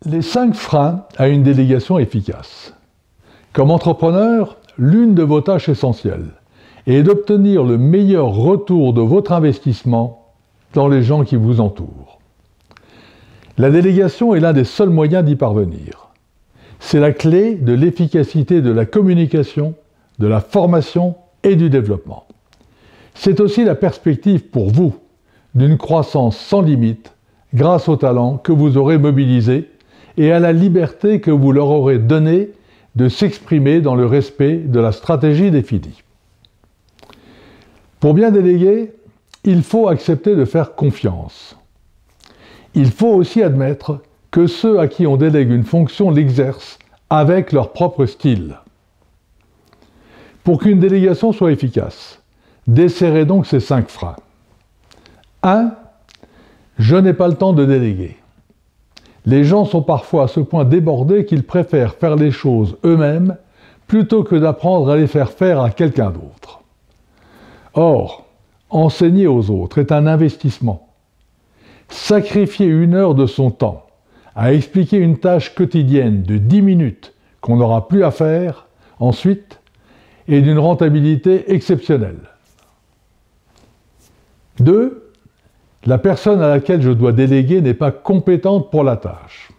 Les 5 freins à une délégation efficace. Comme entrepreneur, l'une de vos tâches essentielles est d'obtenir le meilleur retour de votre investissement dans les gens qui vous entourent. La délégation est l'un des seuls moyens d'y parvenir. C'est la clé de l'efficacité de la communication, de la formation et du développement. C'est aussi la perspective pour vous d'une croissance sans limite grâce au talent que vous aurez mobilisé et à la liberté que vous leur aurez donnée de s'exprimer dans le respect de la stratégie définie. Pour bien déléguer, il faut accepter de faire confiance. Il faut aussi admettre que ceux à qui on délègue une fonction l'exercent avec leur propre style. Pour qu'une délégation soit efficace, desserrez donc ces 5 freins. 1. Je n'ai pas le temps de déléguer. Les gens sont parfois à ce point débordés qu'ils préfèrent faire les choses eux-mêmes plutôt que d'apprendre à les faire faire à quelqu'un d'autre. Or, enseigner aux autres est un investissement. Sacrifier 1 heure de son temps à expliquer une tâche quotidienne de 10 minutes qu'on n'aura plus à faire ensuite est d'une rentabilité exceptionnelle. 2. La personne à laquelle je dois déléguer n'est pas compétente pour la tâche.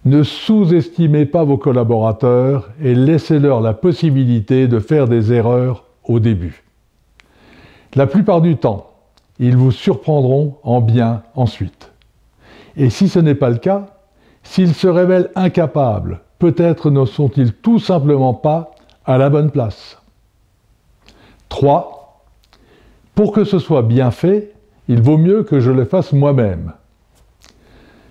Ne sous-estimez pas vos collaborateurs et laissez-leur la possibilité de faire des erreurs au début. La plupart du temps, ils vous surprendront en bien ensuite. Et si ce n'est pas le cas, s'ils se révèlent incapables, peut-être ne sont-ils tout simplement pas à la bonne place. 3. Pour que ce soit bien fait, il vaut mieux que je le fasse moi-même.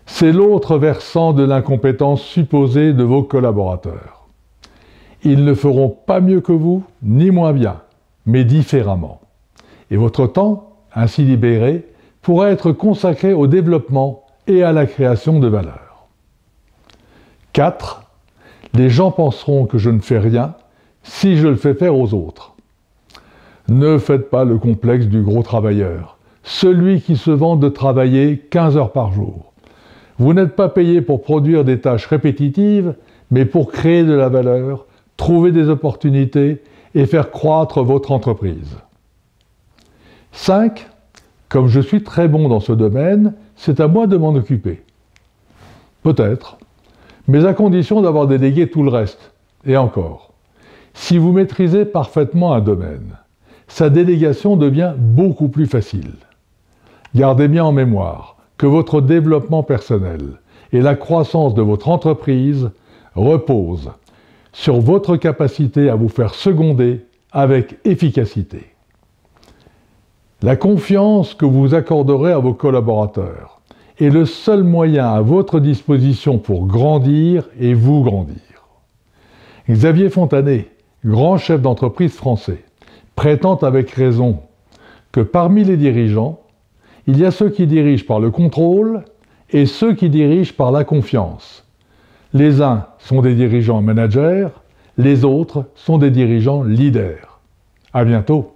C'est l'autre versant de l'incompétence supposée de vos collaborateurs. Ils ne feront pas mieux que vous, ni moins bien, mais différemment. Et votre temps, ainsi libéré, pourra être consacré au développement et à la création de valeur. 4. Les gens penseront que je ne fais rien si je le fais faire aux autres. Ne faites pas le complexe du gros travailleur, celui qui se vante de travailler 15 heures par jour. Vous n'êtes pas payé pour produire des tâches répétitives, mais pour créer de la valeur, trouver des opportunités et faire croître votre entreprise. 5. Comme je suis très bon dans ce domaine, c'est à moi de m'en occuper. Peut-être, mais à condition d'avoir délégué tout le reste. Et encore, si vous maîtrisez parfaitement un domaine, sa délégation devient beaucoup plus facile. Gardez bien en mémoire que votre développement personnel et la croissance de votre entreprise reposent sur votre capacité à vous faire seconder avec efficacité. La confiance que vous accorderez à vos collaborateurs est le seul moyen à votre disposition pour grandir et vous grandir. Xavier Fontanet, grand chef d'entreprise français, prétend avec raison que parmi les dirigeants, il y a ceux qui dirigent par le contrôle et ceux qui dirigent par la confiance. Les uns sont des dirigeants managers, les autres sont des dirigeants leaders. À bientôt.